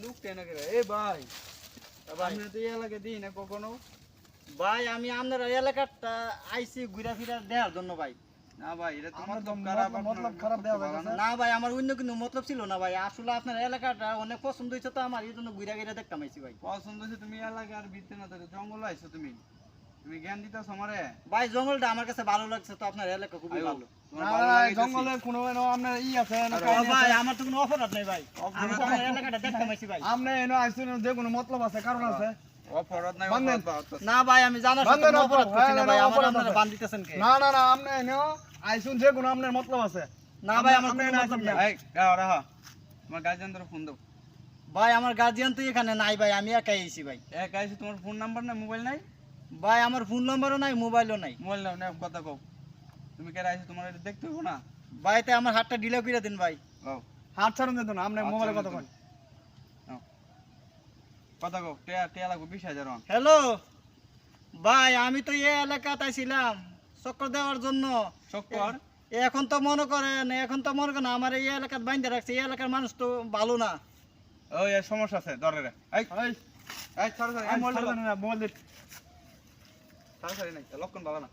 লোক টেনে করে এ ভাই আপনি তো এই এলাকায় দিই না কখনো। ভাই আমি আপনার এলাকাটা আইছি ঘুরা ফিরা দেওয়ার জন্য ভাই। না ভাই এটা তো আপনার তো মতলব খারাপ, মতলব খারাপ দেওয়া যাইতেছে। না ভাই আমার অন্য কোনো মতলব ছিল না ভাই, আসলে আপনার এলাকাটা অনেক পছন্দ হয়েছে তো আমার, এই জন্য ঘুরা ঘিরা দেখতাম আইছি ভাই। পছন্দ হচ্ছে তুমি এলাকার ভিতরে না থাকে জঙ্গল আইছো তুমি জ্ঞান দিতেছো আমারে। ভাই জঙ্গলটা আমার কাছে ভালো লাগছে তো, আপনার এলাকা খুবই ভালো। তোমার না, ভালো না, লাগাইতেছি। জঙ্গলে কোনো আপনার আছে না আরে কাহিনী ভাই আছে? আমার তো কোনো অপরাধ নেই ভাই, আমি তো আপনার এলাকাটা দেখতাম আইছি ভাই। আপনি এনে আইছেন যে কোনো মতলব আছে, কারণ আছে। অপরাধ নাই, বান্ধেন। অপরাধ বাহাত্তর। না ভাই আমি জানার সাথে বান্ধেন কোনো অপরাধ, অপরাধ করছি না হ্যাঁ, ভাই, না, আমার অপরাধ আপনারা আছে। বান দিতেছেন কে? না না না, আপনি এনে আইছেন যে কোনো আপনার মতলব আছে। না ভাই আমার আপনি কোনো এনে মতলব আইছেন নাই। এই দাও রাহা তোমার গার্জিয়ানদের ফোন দাও। ভাই আমার গার্জিয়ান তো এখানে নাই ভাই, আমি একাই আইছি ভাই। এক আইছে তোমার ফোন নাম্বার না মোবাইল নাই? ভাই আমার ফোন নাম্বারও নাই, মোবাইলও নাই। মোবাইল নাও না কথা কও। তুমি কে আইছো তোমার এটা দেখতে হবে না? ভাই তাই আমার হাতটা ডিলে করে দিন ভাই। ও হাত ছাড়ুন যেত না, আপনি হাত মোবাইলে ছাড়ুন কথা যেত কন। নাও। কথা কও, টিয়া টিয়া লাগবে 20,000 টাকা। হ্যালো ভাই, আমি তো এই এলাকাতে ছিলাম চক্কর দেওয়ার জন্য। চক্কর? এখন তো মনে করেন আমার এই এলাকাত বাইন্ধে রাখছে, এই এলাকার মানুষ তো ভালো না। ওই এর সমস্যা আছে ধরে রে। এই এই, এই ছাড় ছাড় মোবাইল দেন না, মোবাইল দেন। ছাড় ছাড় নাই লক্ষণ ভালো না।